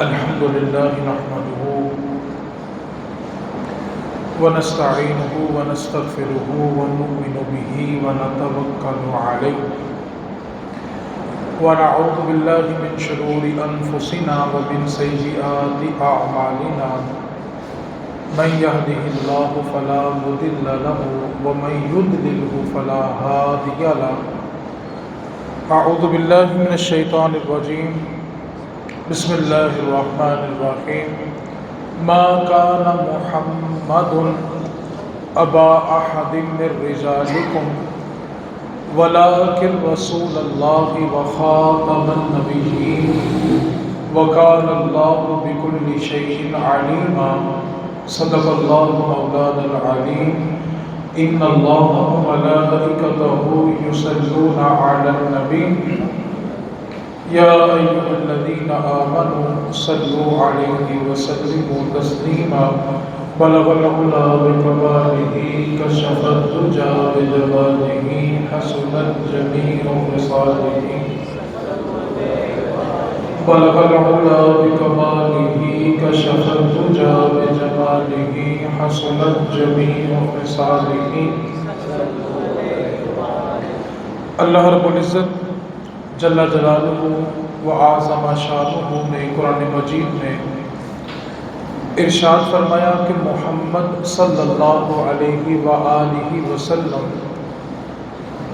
الحمد لله نحمده ونستعينه ونستغفره ونؤمن به ونتوكل عليه ونعوذ بالله من شرور أنفسنا ومن سيئات أعمالنا من يهده الله فلا مضل له ومن يضلله فلا هادي له أعوذ بالله من الشيطان الرجيم بسم الله الرحمن الرحيم ما كان محمد أبا أحد من رجالكم ولكن رسول الله وخاتم النبيين وكان الله بكل شيء عليما صدق الله مولانا العليم إن الله وملائكته يصلون على النبي يا أيها الذين آمنوا صلوا عليه وسلموا تسليما بلغ العلا بكماله كشف الدجى بجماله حسنت جميع خصاله بلغ العلا بكماله كشف الدجى بجماله حسنت جميع خصاله۔ اللہ رب العزت جل جلالہ و اعظم شانہ نے قرآن مجید میں ارشاد فرمایا کہ محمد صلی اللہ علیہ وآلہ وسلم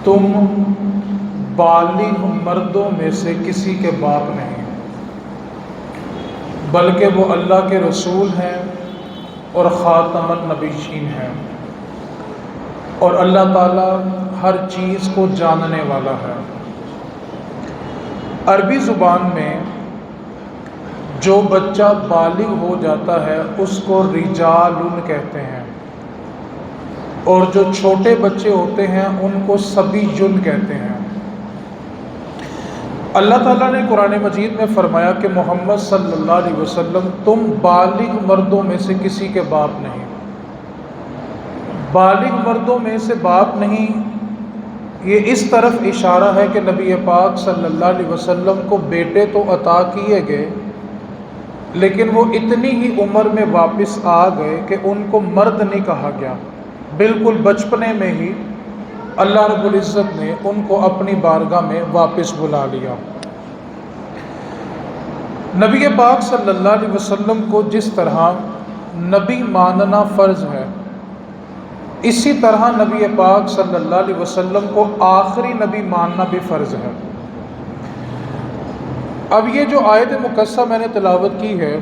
تم بالغ مردوں میں سے کسی کے باپ نہیں، بلکہ وہ اللہ کے رسول ہیں اور خاتم النبیین ہیں، اور اللہ تعالیٰ ہر چیز کو جاننے والا ہے۔ عربی زبان میں جو بچہ بالغ ہو جاتا ہے اس کو رجال کہتے ہیں، اور جو چھوٹے بچے ہوتے ہیں ان کو صبی کہتے ہیں۔ اللہ تعالیٰ نے قرآن مجید میں فرمایا کہ محمد صلی اللہ علیہ وسلم تم بالغ مردوں میں سے کسی کے باپ نہیں۔ بالغ مردوں میں سے باپ نہیں، یہ اس طرف اشارہ ہے کہ نبی پاک صلی اللہ علیہ وسلم کو بیٹے تو عطا کیے گئے، لیکن وہ اتنی ہی عمر میں واپس آ گئے کہ ان کو مرد نہیں کہا گیا، بالکل بچپنے میں ہی اللہ رب العزت نے ان کو اپنی بارگاہ میں واپس بلا لیا۔ نبی پاک صلی اللہ علیہ وسلم کو جس طرح نبی ماننا فرض ہے، اسی طرح نبی پاک صلی اللہ علیہ وسلم کو آخری نبی ماننا بھی فرض ہے۔ اب یہ جو آیت مقدسہ میں نے تلاوت کی ہے،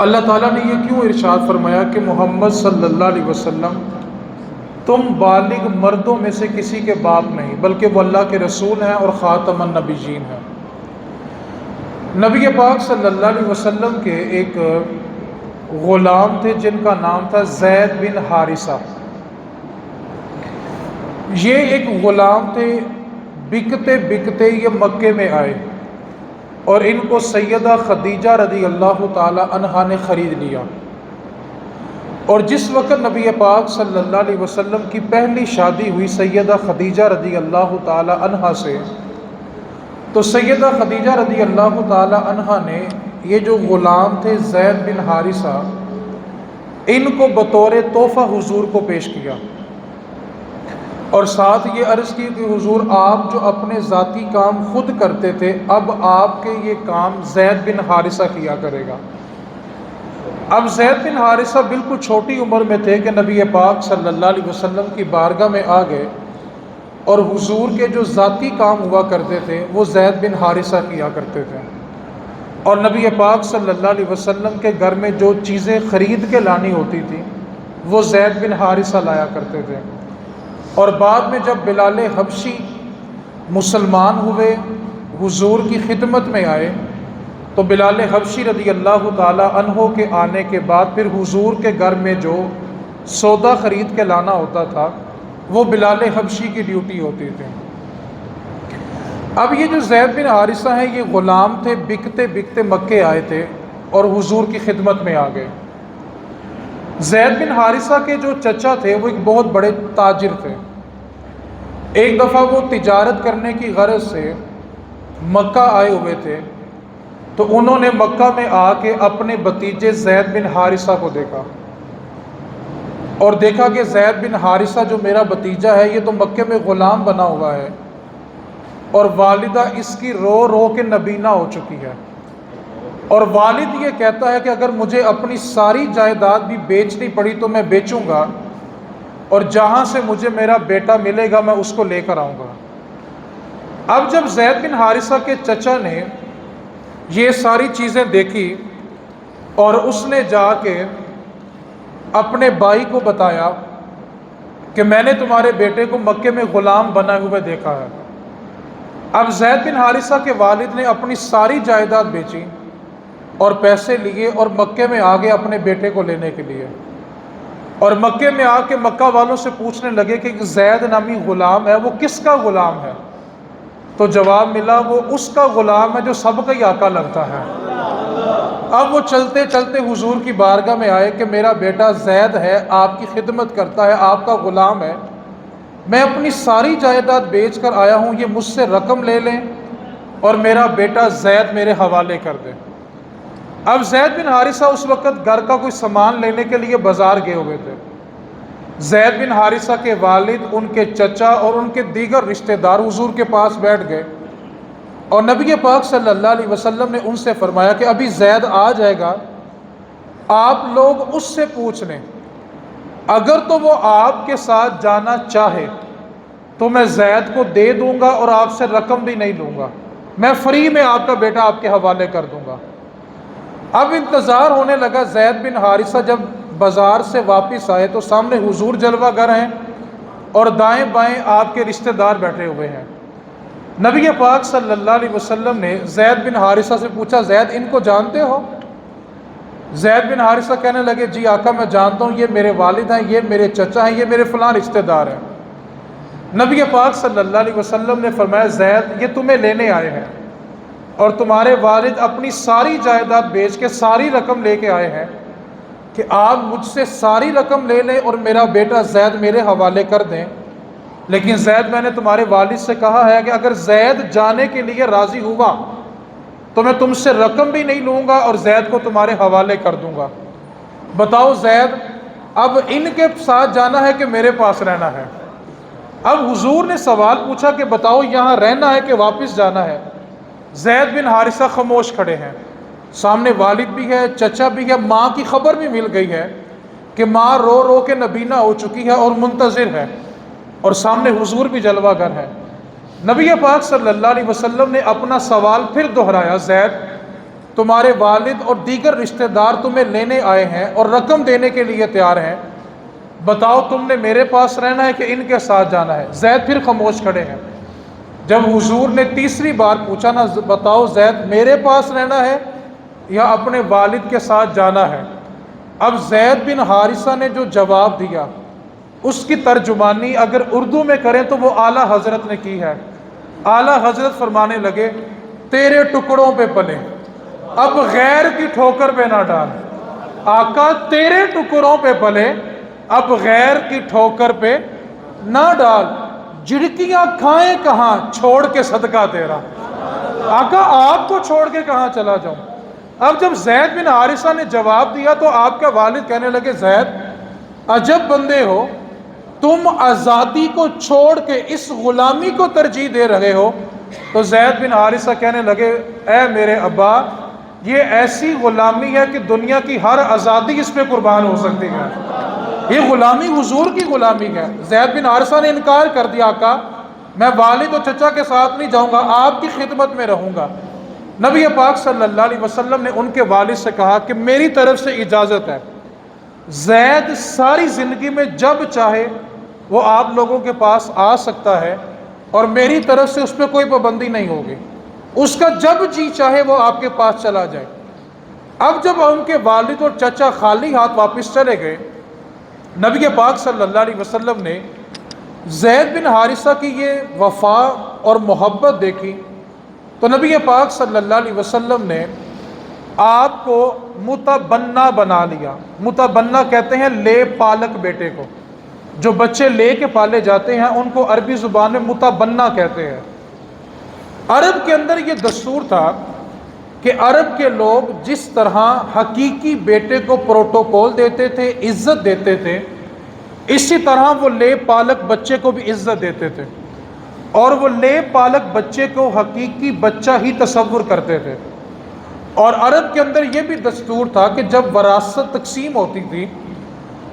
اللہ تعالیٰ نے یہ کیوں ارشاد فرمایا کہ محمد صلی اللہ علیہ وسلم تم بالغ مردوں میں سے کسی کے باپ نہیں، بلکہ وہ اللہ کے رسول ہیں اور خاتم النبیین ہیں۔ نبی پاک صلی اللہ علیہ وسلم کے ایک غلام تھے جن کا نام تھا زید بن حارثہ۔ یہ ایک غلام تھے، بکتے بکتے یہ مکے میں آئے اور ان کو سیدہ خدیجہ رضی اللہ تعالی عنہا نے خرید لیا، اور جس وقت نبی پاک صلی اللہ علیہ وسلم کی پہلی شادی ہوئی سیدہ خدیجہ رضی اللہ تعالی عنہا سے، تو سیدہ خدیجہ رضی اللہ تعالی عنہا نے یہ جو غلام تھے زید بن حارثہ، ان کو بطور تحفہ حضور کو پیش کیا، اور ساتھ یہ عرض کی کہ حضور آپ جو اپنے ذاتی کام خود کرتے تھے، اب آپ کے یہ کام زید بن حارثہ کیا کرے گا۔ اب زید بن حارثہ بالکل چھوٹی عمر میں تھے کہ نبی پاک صلی اللہ علیہ وسلم کی بارگاہ میں آ گئے، اور حضور کے جو ذاتی کام ہوا کرتے تھے وہ زید بن حارثہ کیا کرتے تھے، اور نبی پاک صلی اللہ علیہ وسلم کے گھر میں جو چیزیں خرید کے لانی ہوتی تھی وہ زید بن حارثہ لایا کرتے تھے۔ اور بعد میں جب بلال حبشی مسلمان ہوئے، حضور کی خدمت میں آئے، تو بلال حبشی رضی اللہ تعالی عنہ کے آنے کے بعد پھر حضور کے گھر میں جو سودا خرید کے لانا ہوتا تھا وہ بلال حبشی کی ڈیوٹی ہوتی تھی۔ اب یہ جو زید بن حارثہ ہیں یہ غلام تھے، بکتے بکتے مکے آئے تھے اور حضور کی خدمت میں آ گئے۔ زید بن حارثہ کے جو چچا تھے وہ ایک بہت بڑے تاجر تھے۔ ایک دفعہ وہ تجارت کرنے کی غرض سے مکہ آئے ہوئے تھے، تو انہوں نے مکہ میں آ کے اپنے بھتیجے زید بن حارثہ کو دیکھا اور دیکھا کہ زید بن حارثہ جو میرا بھتیجا ہے یہ تو مکے میں غلام بنا ہوا ہے اور والدہ اس کی رو رو کے نبینہ ہو چکی ہے، اور والد یہ کہتا ہے کہ اگر مجھے اپنی ساری جائیداد بھی بیچنی پڑی تو میں بیچوں گا، اور جہاں سے مجھے میرا بیٹا ملے گا میں اس کو لے کر آؤں گا۔ اب جب زید بن حارثہ کے چچا نے یہ ساری چیزیں دیکھی اور اس نے جا کے اپنے بھائی کو بتایا کہ میں نے تمہارے بیٹے کو مکے میں غلام بنا ہوئے دیکھا ہے۔ اب زید بن حارثہ کے والد نے اپنی ساری جائیداد بیچی اور پیسے لیے اور مکے میں آگے اپنے بیٹے کو لینے کے لیے، اور مکے میں آ کے مکہ والوں سے پوچھنے لگے کہ زید نامی غلام ہے وہ کس کا غلام ہے؟ تو جواب ملا وہ اس کا غلام ہے جو سب کا ہی آقا لگتا ہے۔ اب وہ چلتے چلتے حضور کی بارگاہ میں آئے کہ میرا بیٹا زید ہے، آپ کی خدمت کرتا ہے، آپ کا غلام ہے، میں اپنی ساری جائیداد بیچ کر آیا ہوں، یہ مجھ سے رقم لے لیں اور میرا بیٹا زید میرے حوالے کر دیں۔ اب زید بن حارثہ اس وقت گھر کا کوئی سامان لینے کے لیے بازار گئے ہوئے تھے۔ زید بن حارثہ کے والد، ان کے چچا اور ان کے دیگر رشتہ دار حضور کے پاس بیٹھ گئے، اور نبی پاک صلی اللہ علیہ وسلم نے ان سے فرمایا کہ ابھی زید آ جائے گا، آپ لوگ اس سے پوچھ لیں، اگر تو وہ آپ کے ساتھ جانا چاہے تو میں زید کو دے دوں گا اور آپ سے رقم بھی نہیں لوں گا، میں فری میں آپ کا بیٹا آپ کے حوالے کر دوں گا۔ اب انتظار ہونے لگا۔ زید بن حارثہ جب بازار سے واپس آئے تو سامنے حضور جلوہ گر ہیں اور دائیں بائیں آپ کے رشتہ دار بیٹھے ہوئے ہیں۔ نبی پاک صلی اللہ علیہ وسلم نے زید بن حارثہ سے پوچھا زید ان کو جانتے ہو؟ زید بن حارثہ کہنے لگے جی آقا میں جانتا ہوں، یہ میرے والد ہیں، یہ میرے چچا ہیں، یہ میرے فلاں رشتہ دار ہیں۔ نبی پاک صلی اللہ علیہ وسلم نے فرمایا زید یہ تمہیں لینے آئے ہیں اور تمہارے والد اپنی ساری جائیداد بیچ کے ساری رقم لے کے آئے ہیں کہ آپ مجھ سے ساری رقم لے لیں اور میرا بیٹا زید میرے حوالے کر دیں، لیکن زید میں نے تمہارے والد سے کہا ہے کہ اگر زید جانے کے لیے راضی ہوا تو میں تم سے رقم بھی نہیں لوں گا اور زید کو تمہارے حوالے کر دوں گا۔ بتاؤ زید اب ان کے ساتھ جانا ہے کہ میرے پاس رہنا ہے؟ اب حضور نے سوال پوچھا کہ بتاؤ یہاں رہنا ہے کہ واپس جانا ہے؟ زید بن حارثہ خاموش کھڑے ہیں، سامنے والد بھی ہے، چچا بھی ہے، ماں کی خبر بھی مل گئی ہے کہ ماں رو رو کے نبینہ ہو چکی ہے اور منتظر ہے، اور سامنے حضور بھی جلوہ گر ہے۔ نبی پاک صلی اللہ علیہ وسلم نے اپنا سوال پھر دہرایا، زید تمہارے والد اور دیگر رشتہ دار تمہیں لینے آئے ہیں اور رقم دینے کے لیے تیار ہیں، بتاؤ تم نے میرے پاس رہنا ہے کہ ان کے ساتھ جانا ہے؟ زید پھر خاموش کھڑے ہیں۔ جب حضور نے تیسری بار پوچھا نا بتاؤ زید میرے پاس رہنا ہے یا اپنے والد کے ساتھ جانا ہے، اب زید بن حارثہ نے جو جواب دیا اس کی ترجمانی اگر اردو میں کریں تو وہ اعلیٰ حضرت نے کی ہے۔ اعلیٰ حضرت فرمانے لگے تیرے ٹکڑوں پہ پلے اب غیر کی ٹھوکر پہ نہ ڈال۔ آقا تیرے ٹکڑوں پہ پلے اب غیر کی ٹھوکر پہ نہ ڈال، جھڑکیاں کھائیں کہاں چھوڑ کے صدقہ تیرا۔ آقا آپ کو چھوڑ کے کہاں چلا جاؤں؟ اب جب زید بن حارثہ نے جواب دیا تو آپ کا والد کہنے لگے زید عجب بندے ہو، تم آزادی کو چھوڑ کے اس غلامی کو ترجیح دے رہے ہو۔ تو زید بن حارثہ کہنے لگے اے میرے ابا یہ ایسی غلامی ہے کہ دنیا کی ہر آزادی اس پہ قربان ہو سکتی ہے، یہ غلامی حضور کی غلامی ہے۔ زید بن حارثہ نے انکار کر دیا، آقا میں والد و چچا کے ساتھ نہیں جاؤں گا، آپ کی خدمت میں رہوں گا۔ نبی پاک صلی اللہ علیہ وسلم نے ان کے والد سے کہا کہ میری طرف سے اجازت ہے، زید ساری زندگی میں جب چاہے وہ آپ لوگوں کے پاس آ سکتا ہے اور میری طرف سے اس پہ کوئی پابندی نہیں ہوگی، اس کا جب جی چاہے وہ آپ کے پاس چلا جائے۔ اب جب ان کے والد اور چچا خالی ہاتھ واپس چلے گئے، نبی پاک صلی اللہ علیہ وسلم نے زید بن حارثہ کی یہ وفا اور محبت دیکھی تو نبی پاک صلی اللہ علیہ وسلم نے آپ کو متبنہ بنا لیا۔ متبنہ کہتے ہیں لے پالک بیٹے کو، جو بچے لے کے پالے جاتے ہیں ان کو عربی زبان میں متبنہ کہتے ہیں۔ عرب کے اندر یہ دستور تھا کہ عرب کے لوگ جس طرح حقیقی بیٹے کو پروٹوکول دیتے تھے، عزت دیتے تھے، اسی طرح وہ لے پالک بچے کو بھی عزت دیتے تھے، اور وہ لے پالک بچے کو حقیقی بچہ ہی تصور کرتے تھے۔ اور عرب کے اندر یہ بھی دستور تھا کہ جب وراثت تقسیم ہوتی تھی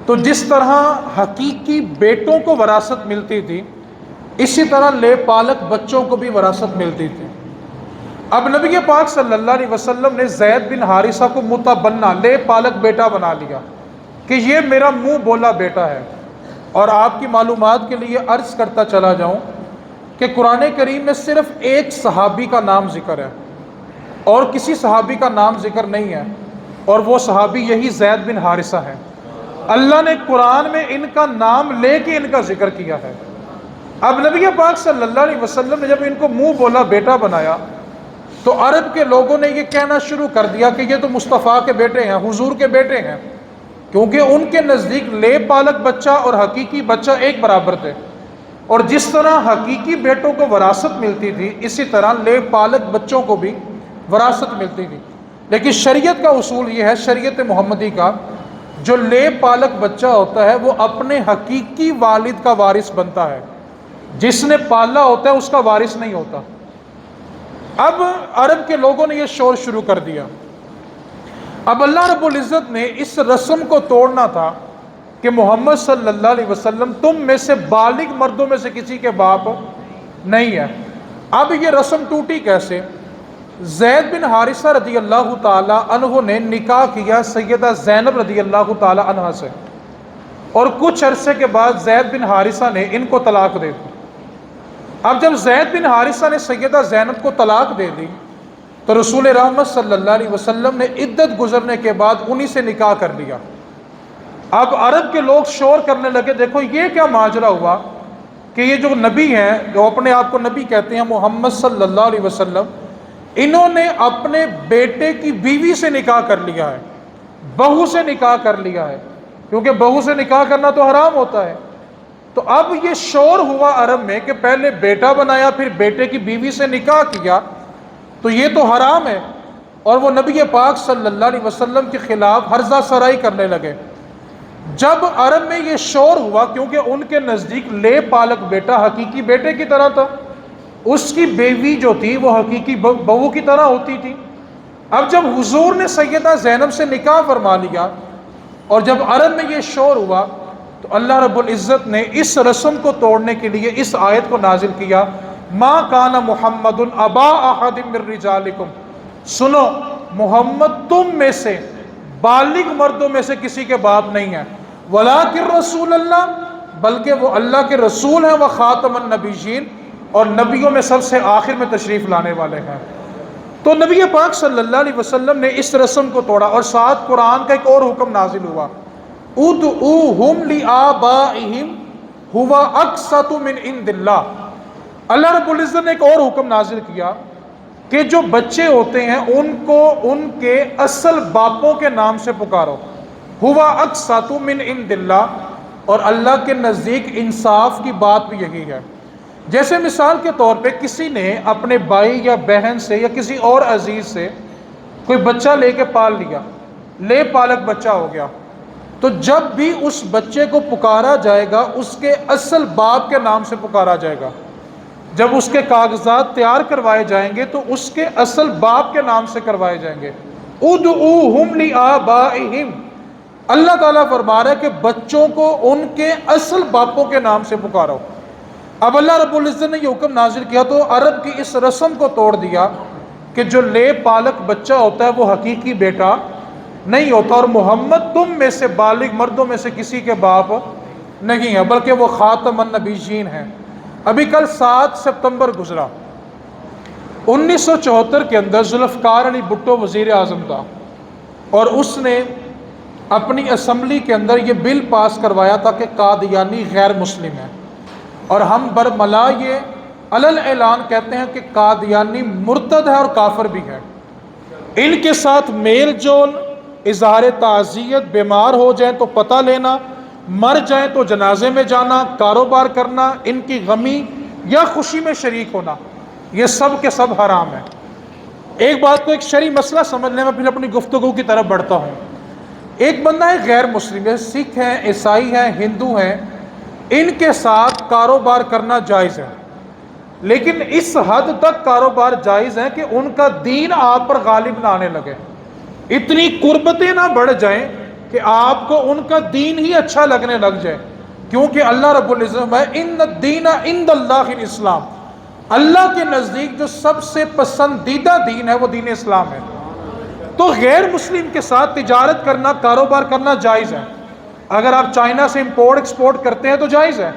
تو جس طرح حقیقی بیٹوں کو وراثت ملتی تھی، اسی طرح لے پالک بچوں کو بھی وراثت ملتی تھی۔ اب نبی پاک صلی اللہ علیہ وسلم نے زید بن حارثہ کو متبنہ لے پالک بیٹا بنا لیا کہ یہ میرا منہ بولا بیٹا ہے۔ اور آپ کی معلومات کے لیے عرض کرتا چلا جاؤں کہ قرآن کریم میں صرف ایک صحابی کا نام ذکر ہے اور کسی صحابی کا نام ذکر نہیں ہے، اور وہ صحابی یہی زید بن حارثہ ہے۔ اللہ نے قرآن میں ان کا نام لے کے ان کا ذکر کیا ہے۔ اب نبی پاک صلی اللہ علیہ وسلم نے جب ان کو منہ بولا بیٹا بنایا تو عرب کے لوگوں نے یہ کہنا شروع کر دیا کہ یہ تو مصطفیٰ کے بیٹے ہیں، حضور کے بیٹے ہیں، کیونکہ ان کے نزدیک لے پالک بچہ اور حقیقی بچہ ایک برابر تھے۔ اور جس طرح حقیقی بیٹوں کو وراثت ملتی تھی، اسی طرح لے پالک بچوں کو بھی وراثت ملتی تھی۔ لیکن شریعت کا اصول یہ ہے، شریعت محمدی کا، جو لے پالک بچہ ہوتا ہے وہ اپنے حقیقی والد کا وارث بنتا ہے، جس نے پالا ہوتا ہے اس کا وارث نہیں ہوتا۔ اب عرب کے لوگوں نے یہ شور شروع کر دیا۔ اب اللہ رب العزت نے اس رسم کو توڑنا تھا کہ محمد صلی اللہ علیہ وسلم تم میں سے بالغ مردوں میں سے کسی کے باپ نہیں ہے۔ اب یہ رسم ٹوٹی کیسے؟ زید بن حارثہ رضی اللہ تعالی عنہ نے نکاح کیا سیدہ زینب رضی اللہ تعالی عنہ سے، اور کچھ عرصے کے بعد زید بن حارثہ نے ان کو طلاق دے دی۔ اب جب زید بن حارثہ نے سیدہ زینب کو طلاق دے دی تو رسول رحمت صلی اللہ علیہ وسلم نے عدت گزرنے کے بعد انہی سے نکاح کر لیا۔ اب عرب کے لوگ شور کرنے لگے، دیکھو یہ کیا ماجرا ہوا کہ یہ جو نبی ہیں، جو اپنے آپ کو نبی کہتے ہیں، محمد صلی اللہ علیہ وسلم، انہوں نے اپنے بیٹے کی بیوی سے نکاح کر لیا ہے، بہو سے نکاح کر لیا ہے، کیونکہ بہو سے نکاح کرنا تو حرام ہوتا ہے۔ تو اب یہ شور ہوا عرب میں کہ پہلے بیٹا بنایا پھر بیٹے کی بیوی سے نکاح کیا، تو یہ تو حرام ہے، اور وہ نبی پاک صلی اللہ علیہ وسلم کے خلاف ہرزہ سرائی کرنے لگے۔ جب عرب میں یہ شور ہوا، کیونکہ ان کے نزدیک لے پالک بیٹا حقیقی بیٹے کی طرح تھا، اس کی بیوی جو تھی وہ حقیقی بہو کی طرح ہوتی تھی۔ اب جب حضور نے سیدہ زینب سے نکاح فرما لیا اور جب عرب میں یہ شور ہوا تو اللہ رب العزت نے اس رسم کو توڑنے کے لیے اس آیت کو نازل کیا، ما کان محمد ابا احد من رجالکم، سنو محمد تم میں سے بالغ مردوں میں سے کسی کے باپ نہیں ہے، ولیکن رسول اللہ، بلکہ وہ اللہ کے رسول ہیں، وخاتم النبیین، اور نبیوں میں سب سے آخر میں تشریف لانے والے ہیں۔ تو نبی پاک صلی اللہ علیہ وسلم نے اس رسم کو توڑا، اور ساتھ قرآن کا ایک اور حکم نازل ہوا، ادعوہم لآبائہم ہوا اقسط من عند اللہ۔ اللہ رب العزت نے ایک اور حکم نازل کیا کہ جو بچے ہوتے ہیں ان کو ان کے اصل باپوں کے نام سے پکارو، ہوا اقسط من عند اللہ، اور اللہ کے نزدیک انصاف کی بات بھی یہی ہے۔ جیسے مثال کے طور پہ کسی نے اپنے بھائی یا بہن سے یا کسی اور عزیز سے کوئی بچہ لے کے پال لیا، لے پالک بچہ ہو گیا، تو جب بھی اس بچے کو پکارا جائے گا اس کے اصل باپ کے نام سے پکارا جائے گا۔ جب اس کے کاغذات تیار کروائے جائیں گے تو اس کے اصل باپ کے نام سے کروائے جائیں گے۔ ادعوہم لآبائہم، اللہ تعالیٰ فرما رہا ہے کہ بچوں کو ان کے اصل باپوں کے نام سے پکارو۔ اب اللہ رب العزت نے یہ حکم نازل کیا تو عرب کی اس رسم کو توڑ دیا کہ جو لے پالک بچہ ہوتا ہے وہ حقیقی بیٹا نہیں ہوتا، اور محمد تم میں سے بالغ مردوں میں سے کسی کے باپ نہیں ہے، بلکہ وہ خاتم النبیین ہیں۔ ابھی کل 7 ستمبر گزرا، 1974 کے اندر ذوالفقار علی بھٹو وزیر اعظم تھا، اور اس نے اپنی اسمبلی کے اندر یہ بل پاس کروایا تھا کہ قادیانی غیر مسلم ہے، اور ہم برملا یہ علل اعلان کہتے ہیں کہ قادیانی مرتد ہے اور کافر بھی ہے۔ ان کے ساتھ میل جول، اظہار تعزیت، بیمار ہو جائیں تو پتہ لینا، مر جائیں تو جنازے میں جانا، کاروبار کرنا، ان کی غمی یا خوشی میں شریک ہونا، یہ سب کے سب حرام ہے۔ ایک بات کو ایک شرعی مسئلہ سمجھ لیں، میں پھر اپنی گفتگو کی طرف بڑھتا ہوں۔ ایک بندہ ہے غیر مسلم ہے، سکھ ہیں، عیسائی ہیں، ہندو ہیں، ان کے ساتھ کاروبار کرنا جائز ہے، لیکن اس حد تک کاروبار جائز ہے کہ ان کا دین آپ پر غالب نہ آنے لگے، اتنی قربتیں نہ بڑھ جائیں کہ آپ کو ان کا دین ہی اچھا لگنے لگ جائے، کیونکہ اللہ رب العزت ہے ان الدین عند اللہ الاسلام، اللہ کے نزدیک جو سب سے پسندیدہ دین ہے وہ دین اسلام ہے۔ تو غیر مسلم کے ساتھ تجارت کرنا، کاروبار کرنا جائز ہے۔ اگر آپ چائنا سے امپورٹ ایکسپورٹ کرتے ہیں تو جائز ہے۔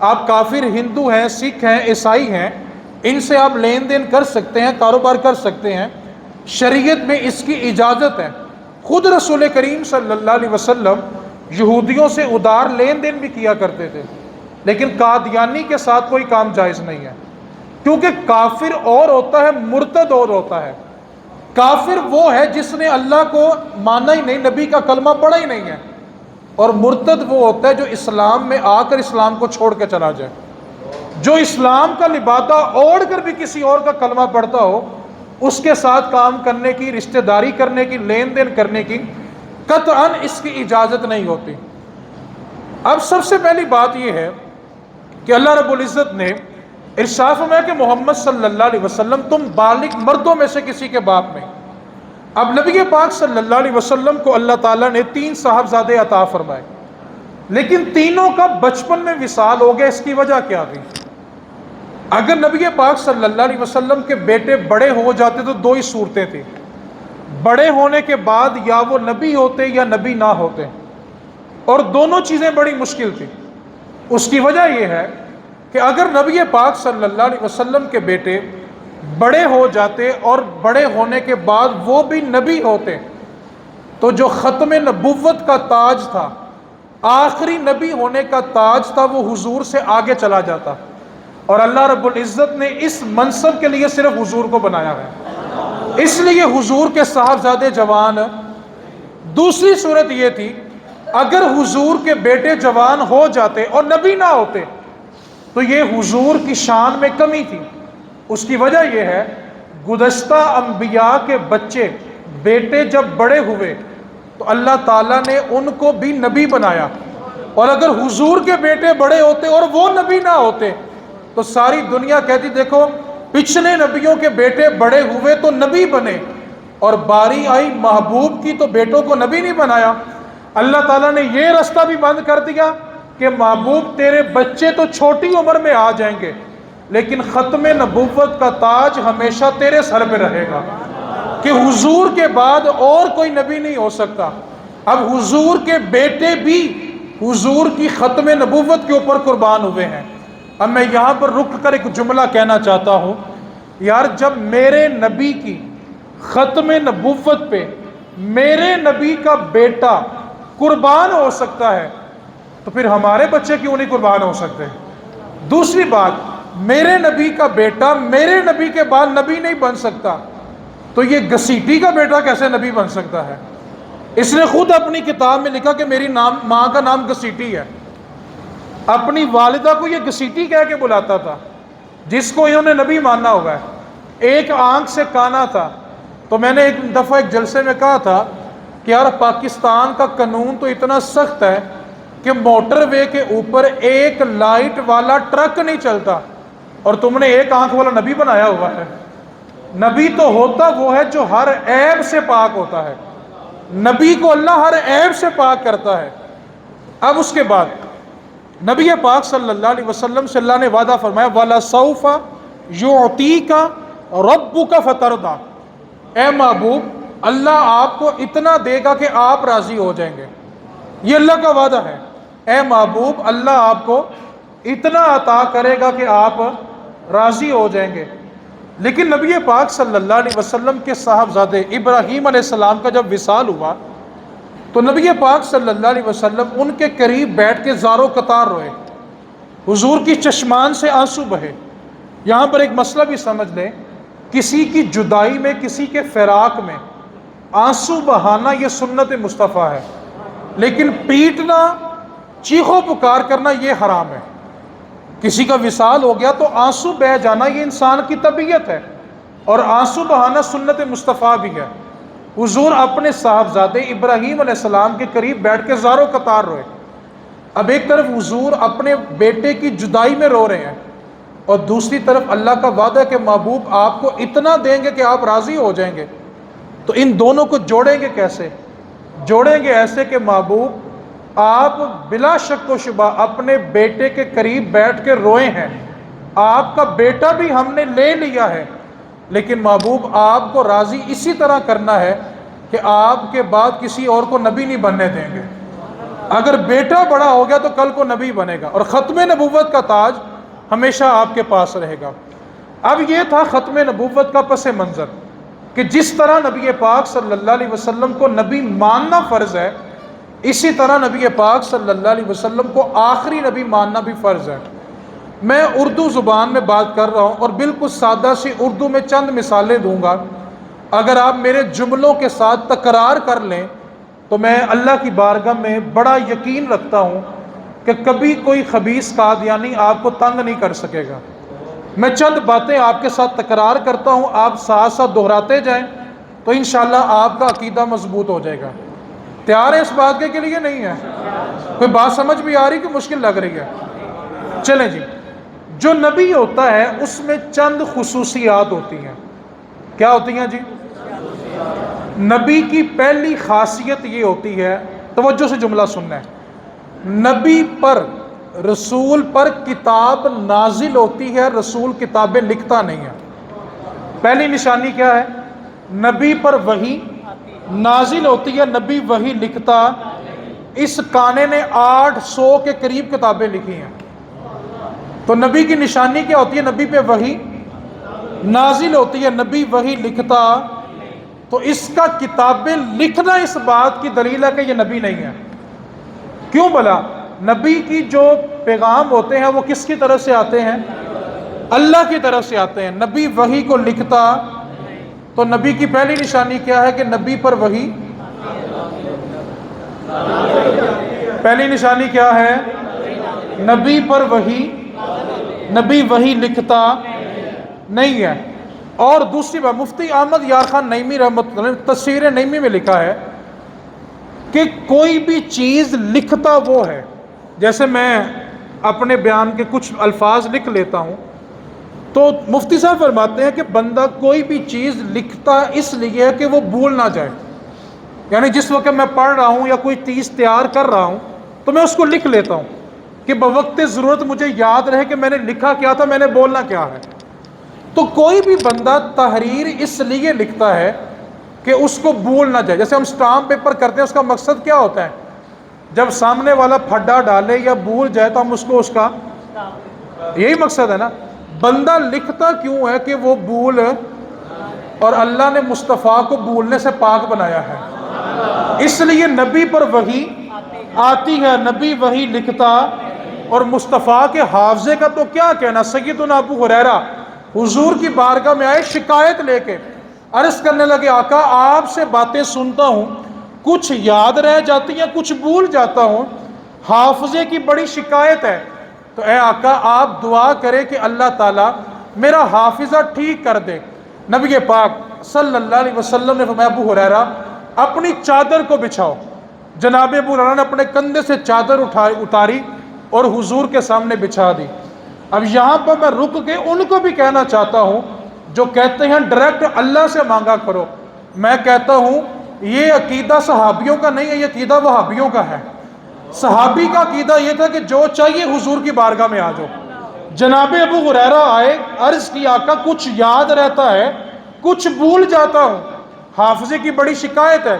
آپ کافر ہندو ہیں، سکھ ہیں، عیسائی ہیں، ان سے آپ لین دین کر سکتے ہیں، کاروبار کر سکتے ہیں، شریعت میں اس کی اجازت ہے۔ خود رسول کریم صلی اللہ علیہ وسلم یہودیوں سے ادار لین دین بھی کیا کرتے تھے، لیکن قادیانی کے ساتھ کوئی کام جائز نہیں ہے، کیونکہ کافر اور ہوتا ہے، مرتد اور ہوتا ہے۔ کافر وہ ہے جس نے اللہ کو مانا ہی نہیں، نبی کا کلمہ پڑھا ہی نہیں ہے، اور مرتد وہ ہوتا ہے جو اسلام میں آ کر اسلام کو چھوڑ کے چلا جائے۔ جو اسلام کا لبادہ اوڑھ کر بھی کسی اور کا کلمہ پڑھتا ہو، اس کے ساتھ کام کرنے کی، رشتہ داری کرنے کی، لین دین کرنے کی قطعاً اس کی اجازت نہیں ہوتی۔ اب سب سے پہلی بات یہ ہے کہ اللہ رب العزت نے ارشاد فرمایا کہ محمد صلی اللہ علیہ وسلم تم بالغ مردوں میں سے کسی کے باپ میں۔ اب نبی پاک صلی اللہ علیہ وسلم کو اللہ تعالیٰ نے 3 صاحبزادے عطا فرمائے، لیکن تینوں کا بچپن میں وصال ہو گیا۔ اس کی وجہ کیا تھی؟ اگر نبی پاک صلی اللہ علیہ وسلم کے بیٹے بڑے ہو جاتے تو 2 ہی صورتیں تھیں، بڑے ہونے کے بعد یا وہ نبی ہوتے یا نبی نہ ہوتے، اور دونوں چیزیں بڑی مشکل تھی۔ اس کی وجہ یہ ہے کہ اگر نبی پاک صلی اللہ علیہ وسلم کے بیٹے بڑے ہو جاتے اور بڑے ہونے کے بعد وہ بھی نبی ہوتے تو جو ختم نبوت کا تاج تھا، آخری نبی ہونے کا تاج تھا، وہ حضور سے آگے چلا جاتا، اور اللہ رب العزت نے اس منصب کے لیے صرف حضور کو بنایا ہے، اس لیے حضور کے صاحبزادے جوان۔ دوسری صورت یہ تھی اگر حضور کے بیٹے جوان ہو جاتے اور نبی نہ ہوتے تو یہ حضور کی شان میں کمی تھی۔ اس کی وجہ یہ ہے گزشتہ انبیاء کے بچے بیٹے جب بڑے ہوئے تو اللہ تعالیٰ نے ان کو بھی نبی بنایا، اور اگر حضور کے بیٹے بڑے ہوتے اور وہ نبی نہ ہوتے تو ساری دنیا کہتی دیکھو پچھلے نبیوں کے بیٹے بڑے ہوئے تو نبی بنے، اور باری آئی محبوب کی تو بیٹوں کو نبی نہیں بنایا۔ اللہ تعالیٰ نے یہ رستہ بھی بند کر دیا کہ محبوب تیرے بچے تو چھوٹی عمر میں آ جائیں گے، لیکن ختم نبوت کا تاج ہمیشہ تیرے سر پہ رہے گا، کہ حضور کے بعد اور کوئی نبی نہیں ہو سکتا۔ اب حضور کے بیٹے بھی حضور کی ختم نبوت کے اوپر قربان ہوئے ہیں۔ اب میں یہاں پر رک کر ایک جملہ کہنا چاہتا ہوں، یار جب میرے نبی کی ختم نبوت پہ میرے نبی کا بیٹا قربان ہو سکتا ہے تو پھر ہمارے بچے کیوں نہیں قربان ہو سکتے؟ دوسری بات، میرے نبی کا بیٹا میرے نبی کے بعد نبی نہیں بن سکتا تو یہ گسیٹی کا بیٹا کیسے نبی بن سکتا ہے؟ اس نے خود اپنی کتاب میں لکھا کہ میری ماں کا نام گسیٹی ہے، اپنی والدہ کو یہ گسیٹی کہہ کے بلاتا تھا، جس کو انہوں نے نبی ماننا ہوگا۔ ایک آنکھ سے کانا تھا، تو میں نے ایک دفعہ ایک جلسے میں کہا تھا کہ یار پاکستان کا قانون تو اتنا سخت ہے کہ موٹر وے کے اوپر ایک لائٹ والا ٹرک نہیں چلتا، اور تم نے ایک آنکھ والا نبی بنایا ہوا ہے۔ نبی تو ہوتا وہ ہے جو ہر عیب سے پاک ہوتا ہے، نبی کو اللہ ہر عیب سے پاک کرتا ہے۔ اب اس کے بعد نبی پاک صلی اللہ علیہ وسلم سے اللہ نے وعدہ فرمایا وَلَسَوْفَ يُعْطِيكَ رَبُّكَ فَتَرْضَىٰ، اے محبوب اللہ آپ کو اتنا دے گا کہ آپ راضی ہو جائیں گے، یہ اللہ کا وعدہ ہے۔ اے محبوب اللہ آپ کو اتنا عطا کرے گا کہ آپ راضی ہو جائیں گے۔ لیکن نبی پاک صلی اللہ علیہ وسلم کے صاحبزادے ابراہیم علیہ السلام کا جب وصال ہوا تو نبی پاک صلی اللہ علیہ وسلم ان کے قریب بیٹھ کے زارو قطار روئے، حضور کی چشمان سے آنسو بہے۔ یہاں پر ایک مسئلہ بھی سمجھ لیں، کسی کی جدائی میں، کسی کے فراق میں آنسو بہانا یہ سنت مصطفیٰ ہے، لیکن پیٹنا، چیخو پکار کرنا یہ حرام ہے۔ کسی کا وصال ہو گیا تو آنسو بہہ جانا یہ انسان کی طبیعت ہے، اور آنسو بہانا سنت مصطفیٰ بھی ہے۔ حضور اپنے صاحبزادے ابراہیم علیہ السلام کے قریب بیٹھ کے زاروں قطار روئے۔ اب ایک طرف حضور اپنے بیٹے کی جدائی میں رو رہے ہیں، اور دوسری طرف اللہ کا وعدہ ہے کہ محبوب آپ کو اتنا دیں گے کہ آپ راضی ہو جائیں گے۔ تو ان دونوں کو جوڑیں گے کیسے؟ جوڑیں گے ایسے کہ محبوب آپ بلا شک و شبہ اپنے بیٹے کے قریب بیٹھ کے روئے ہیں، آپ کا بیٹا بھی ہم نے لے لیا ہے، لیکن محبوب آپ کو راضی اسی طرح کرنا ہے کہ آپ کے بعد کسی اور کو نبی نہیں بننے دیں گے۔ اگر بیٹا بڑا ہو گیا تو کل کو نبی بنے گا، اور ختم نبوت کا تاج ہمیشہ آپ کے پاس رہے گا۔ اب یہ تھا ختم نبوت کا پس منظر، کہ جس طرح نبی پاک صلی اللہ علیہ وسلم کو نبی ماننا فرض ہے، اسی طرح نبی پاک صلی اللہ علیہ وسلم کو آخری نبی ماننا بھی فرض ہے۔ میں اردو زبان میں بات کر رہا ہوں اور بالکل سادہ سی اردو میں چند مثالیں دوں گا، اگر آپ میرے جملوں کے ساتھ تکرار کر لیں تو میں اللہ کی بارگاہ میں بڑا یقین رکھتا ہوں کہ کبھی کوئی خبیث قادیانی آپ کو تنگ نہیں کر سکے گا۔ میں چند باتیں آپ کے ساتھ تکرار کرتا ہوں، آپ ساتھ ساتھ دہراتے جائیں تو انشاءاللہ آپ کا عقیدہ مضبوط ہو جائے گا۔ تیار ہے اس بات کے لیے؟ نہیں ہے؟ کوئی بات سمجھ بھی آ رہی کہ مشکل لگ رہی ہے؟ چلیں جی، جو نبی ہوتا ہے اس میں چند خصوصیات ہوتی ہیں۔ کیا ہوتی ہیں جی؟ نبی کی پہلی خاصیت یہ ہوتی ہے، توجہ سے جملہ سننا ہے، نبی پر، رسول پر کتاب نازل ہوتی ہے، رسول کتابیں لکھتا نہیں ہے۔ پہلی نشانی کیا ہے؟ نبی پر وحی نازل ہوتی ہے، نبی وحی لکھتا۔ اس کانے نے 800 کے قریب کتابیں لکھی ہیں۔ تو نبی کی نشانی کیا ہوتی ہے؟ نبی پہ وحی نازل ہوتی ہے، نبی وحی لکھتا۔ تو اس کا کتابیں لکھنا اس بات کی دلیل ہے کہ یہ نبی نہیں ہے۔ کیوں بھلا؟ نبی کی جو پیغام ہوتے ہیں وہ کس کی طرف سے آتے ہیں؟ اللہ کی طرف سے آتے ہیں۔ نبی وحی کو لکھتا، تو نبی کی پہلی نشانی کیا ہے کہ نبی پر وحی، پہلی نشانی کیا ہے؟ نبی پر وحی، نبی وحی لکھتا نہیں ہے۔ اور دوسری بات، مفتی احمد یار خان نعیمی رحمۃ اللہ علیہ تفسیر نعیمی میں لکھا ہے کہ کوئی بھی چیز لکھتا وہ ہے، جیسے میں اپنے بیان کے کچھ الفاظ لکھ لیتا ہوں تو مفتی صاحب فرماتے ہیں کہ بندہ کوئی بھی چیز لکھتا اس لیے کہ وہ بھول نہ جائے، یعنی جس وقت میں پڑھ رہا ہوں یا کوئی چیز تیار کر رہا ہوں تو میں اس کو لکھ لیتا ہوں کہ بوقت ضرورت مجھے یاد رہے کہ میں نے لکھا کیا تھا، میں نے بولنا کیا ہے۔ تو کوئی بھی بندہ تحریر اس لیے لکھتا ہے کہ اس کو بھول نہ جائے۔ جیسے ہم سٹامپ پیپر کرتے ہیں، اس کا مقصد کیا ہوتا ہے؟ جب سامنے والا پھڈا ڈالے یا بھول جائے تو ہم اس کو، اس کا یہی مقصد ہے نا۔ بندہ لکھتا کیوں ہے کہ وہ بھول، اور اللہ نے مصطفیٰ کو بھولنے سے پاک بنایا ہے، اس لیے نبی پر وحی آتی ہے، نبی وحی لکھتا۔ اور مصطفیٰ کے حافظے کا تو کیا کہنا، سیدنا ابو ہریرہ حضور کی بارگاہ میں آئے شکایت لے کے، عرض کرنے لگے آقا آپ سے باتیں سنتا ہوں، کچھ یاد رہ جاتی ہیں، کچھ بھول جاتا ہوں، حافظے کی بڑی شکایت ہے۔ تو اے آقا آپ دعا کرے کہ اللہ تعالیٰ میرا حافظہ ٹھیک کر دے۔ نبی پاک صلی اللہ علیہ وسلم نے فرمایا ابو ہریرہ اپنی چادر کو بچھاؤ۔ جناب ابو ہریرہ نے اپنے کندھے سے چادر اتاری اور حضور کے سامنے بچھا دی۔ اب یہاں پر میں رک کے ان کو بھی کہنا چاہتا ہوں جو کہتے ہیں ڈائریکٹ اللہ سے مانگا کرو، میں کہتا ہوں یہ عقیدہ صحابیوں کا نہیں ہے، یہ عقیدہ وہابیوں کا ہے۔ صحابی کا عقیدہ یہ تھا کہ جو چاہیے حضور کی بارگاہ میں آ جاؤ۔ جناب ابو ہریرہ آئے، عرض کی آقا کچھ یاد رہتا ہے، کچھ بھول جاتا ہوں، حافظے کی بڑی شکایت ہے۔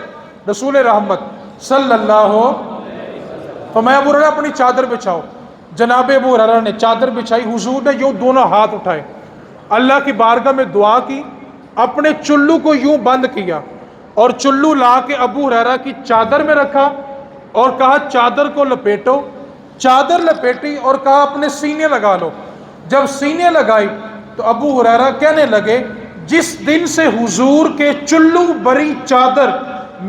رسول رحمت صلی اللہ فرمایا ابو ہریرہ اپنی چادر بچھاؤ۔ جناب ابو ہریرہ نے چادر بچھائی، حضور نے یوں دونوں ہاتھ اٹھائے، اللہ کی بارگاہ میں دعا کی، اپنے چلو کو یوں بند کیا اور چلو لا کے ابو ہریرہ کی چادر میں رکھا اور کہا چادر کو لپیٹو۔ چادر لپیٹی اور کہا اپنے سینے لگا لو۔ جب سینے لگائی تو ابو ہریرہ کہنے لگے جس دن سے حضور کے چلو بری چادر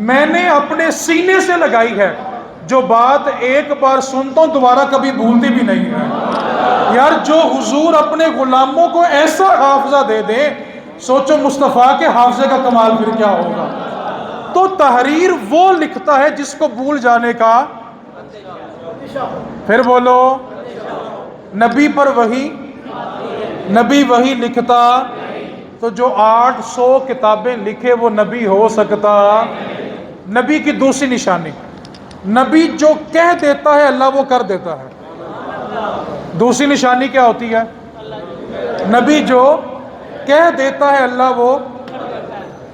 میں نے اپنے سینے سے لگائی ہے، جو بات ایک بار سنتا ہوں دوبارہ کبھی بھولتی بھی نہیں ہے۔ یار جو حضور اپنے غلاموں کو ایسا حافظہ دے دیں، سوچو مصطفیٰ کے حافظے کا کمال پھر کیا ہوگا۔ تو تحریر وہ لکھتا ہے جس کو بھول جانے کا، پھر بولو، نبی پر وحی، نبی وحی لکھتا تو جو 800 کتابیں لکھے وہ نبی ہو سکتا؟ نبی کی دوسری نشانی، نبی جو کہہ دیتا ہے اللہ وہ کر دیتا ہے۔ دوسری نشانی کیا ہوتی ہے؟ نبی جو کہہ دیتا ہے اللہ وہ،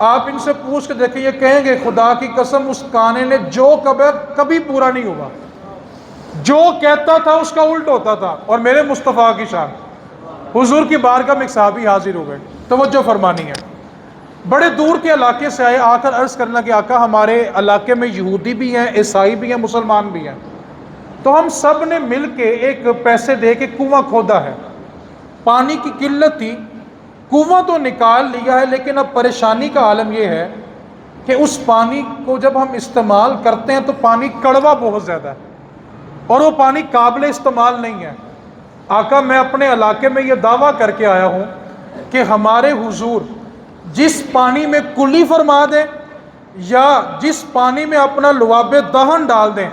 آپ ان سے پوچھ کے دیکھیں یہ کہیں گے خدا کی قسم اس کانے نے جو کبھی پورا نہیں ہوا، جو کہتا تھا اس کا الٹ ہوتا تھا۔ اور میرے مصطفیٰ کی شان، حضور کی بارگاہ میں ایک صحابی حاضر ہو گئے، توجہ فرمانی ہے، بڑے دور کے علاقے سے آئے، آ کر عرض کرنا کہ آقا ہمارے علاقے میں یہودی بھی ہیں، عیسائی بھی ہیں، مسلمان بھی ہیں، تو ہم سب نے مل کے ایک پیسے دے کے کنواں کھودا ہے، پانی کی قلت تھی، کنواں تو نکال لیا ہے لیکن اب پریشانی کا عالم یہ ہے کہ اس پانی کو جب ہم استعمال کرتے ہیں تو پانی کڑوا بہت زیادہ ہے اور وہ پانی قابل استعمال نہیں ہے۔ آقا میں اپنے علاقے میں یہ دعویٰ کر کے آیا ہوں کہ ہمارے حضور جس پانی میں کلی فرما دیں یا جس پانی میں اپنا لعاب دہن ڈال دیں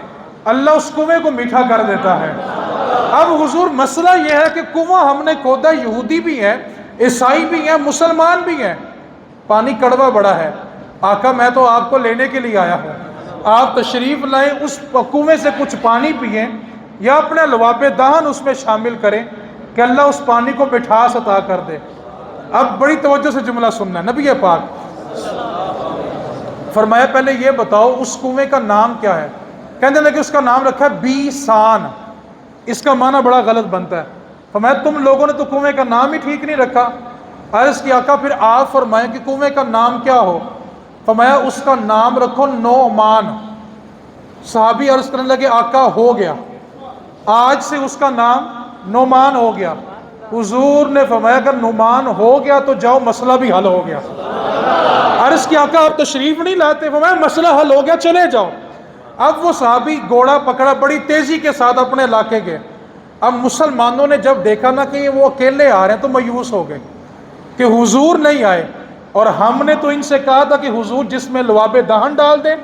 اللہ اس کنویں کو میٹھا کر دیتا ہے۔ اب حضور مسئلہ یہ ہے کہ کنواں ہم نے کھودا، یہودی بھی ہیں، عیسائی بھی ہیں، مسلمان بھی ہیں، پانی کڑوا بڑا ہے۔ آقا میں تو آپ کو لینے کے لیے آیا ہوں، آپ تشریف لائیں، اس کنویں سے کچھ پانی پئیں یا اپنے لعاب دہن اس میں شامل کریں کہ اللہ اس پانی کو مٹھاس عطا کر دے۔ اب بڑی توجہ سے جملہ سننا ہے، نبی پاک فرمایا پہلے یہ بتاؤ اس کنویں کا نام کیا ہے؟ کہنے لگے اس کا نام رکھا ہے بیسان، اس کا معنی بڑا غلط بنتا ہے۔ فرمایا تم لوگوں نے تو کنویں کا نام ہی ٹھیک نہیں رکھا۔ عرض کیا آقا پھر آپ فرمائیں کہ کنویں کا نام کیا ہو؟ فرمایا اس کا نام رکھو نعمان۔ صحابی عرض کرنے لگے آقا ہو گیا، آج سے اس کا نام نعمان ہو گیا۔ حضور نے فرمایا اگر نعمان ہو گیا تو جاؤ مسئلہ بھی حل ہو گیا۔ عرض کیا آقا آپ تشریف نہیں لاتے؟ فرمایا مسئلہ حل ہو گیا چلے جاؤ۔ اب وہ صحابی گھوڑا پکڑا بڑی تیزی کے ساتھ اپنے علاقے گئے۔ اب مسلمانوں نے جب دیکھا نا کہ وہ اکیلے آ رہے ہیں تو مایوس ہو گئے کہ حضور نہیں آئے، اور ہم نے تو ان سے کہا تھا کہ حضور جس میں لعاب دہن ڈال دیں،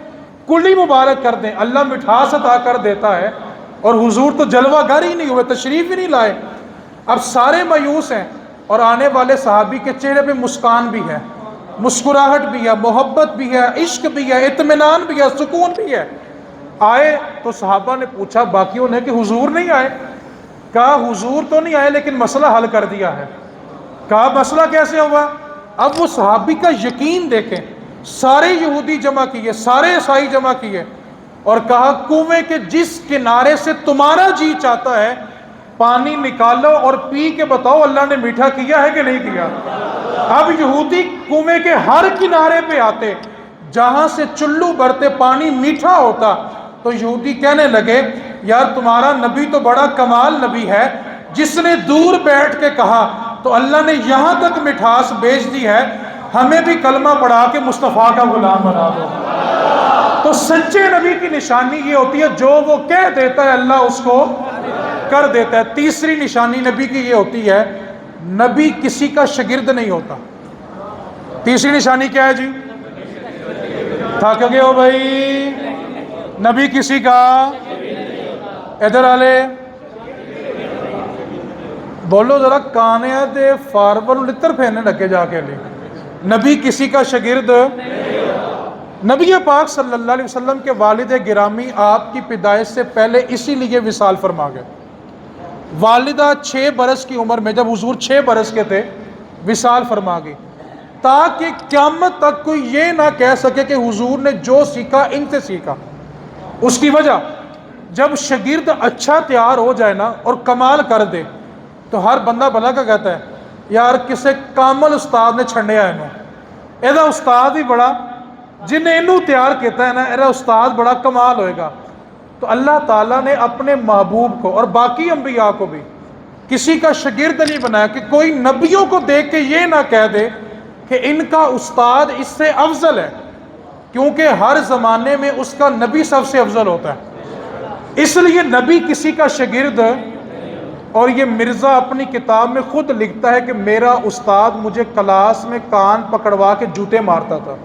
کلی مبارک کر دیں، اللہ مٹھاس عطا کر دیتا ہے، اور حضور تو جلوہ گر ہی نہیں ہوئے، تشریف ہی نہیں لائے۔ اب سارے مایوس ہیں، اور آنے والے صحابی کے چہرے پہ مسکان بھی ہے، مسکراہٹ بھی ہے، محبت بھی ہے، عشق بھی ہے، اطمینان بھی ہے، سکون بھی ہے۔ آئے تو صحابہ نے پوچھا باقیوں نے کہ حضور نہیں آئے؟ کہا حضور تو نہیں آئے لیکن مسئلہ حل کر دیا ہے۔ کہا مسئلہ کیسے ہوا؟ اب وہ صحابی کا یقین دیکھیں، سارے یہودی جمع کیے، سارے عیسائی جمع کیے، اور کہا کنویں کے جس کنارے سے تمہارا جی چاہتا ہے پانی نکالو اور پی کے بتاؤ اللہ نے میٹھا کیا ہے کہ نہیں کیا۔ اب یہودی کنویں کے ہر کنارے پہ آتے، جہاں سے چلو بھرتے پانی میٹھا ہوتا، تو یہودی کہنے لگے یار تمہارا نبی تو بڑا کمال نبی ہے، جس نے دور بیٹھ کے کہا تو اللہ نے یہاں تک مٹھاس بھیج دی ہے، ہمیں بھی کلمہ پڑھا کے مصطفیٰ کا غلام بنا دو۔ تو سچے نبی کی نشانی یہ ہوتی ہے جو وہ کہہ دیتا ہے اللہ اس کو کر دیتا ہے۔ تیسری نشانی نبی کی یہ ہوتی ہے نبی کسی کا شاگرد نہیں ہوتا۔ تیسری نشانی کیا ہے جی؟ تھک گئے ہو بھائی؟ نبی کسی کا ادھر والے بولو ذرا، کانے دے فارور لتر پھیرنے لگے جا کے لے۔ نبی کسی کا شاگرد، نبی پاک صلی اللہ علیہ وسلم کے والد گرامی آپ کی پیدائش سے پہلے اسی لیے وصال فرما گئے۔ والدہ 6 برس کی عمر میں، جب حضور 6 برس کے تھے، وصال فرما گئی، تاکہ قیامت تک کوئی یہ نہ کہہ سکے کہ حضور نے جو سیکھا ان سے سیکھا۔ اس کی وجہ جب شاگرد اچھا تیار ہو جائے نا اور کمال کر دے تو ہر بندہ بلا کا کہتا ہے یار کسے کامل استاد نے چھنڈیا ہے انہوں، ایدہ استاد ہی بڑا جنہیں انہوں تیار کہتا ہے نا، ایدہ استاد بڑا کمال ہوئے گا۔ تو اللہ تعالیٰ نے اپنے محبوب کو اور باقی انبیاء کو بھی کسی کا شاگرد نہیں بنایا کہ کوئی نبیوں کو دیکھ کے یہ نہ کہہ دے کہ ان کا استاد اس سے افضل ہے، کیونکہ ہر زمانے میں اس کا نبی سب سے افضل ہوتا ہے۔ اس لیے نبی کسی کا شاگرد اور یہ مرزا اپنی کتاب میں خود لکھتا ہے کہ میرا استاد مجھے کلاس میں کان پکڑوا کے جوتے مارتا تھا۔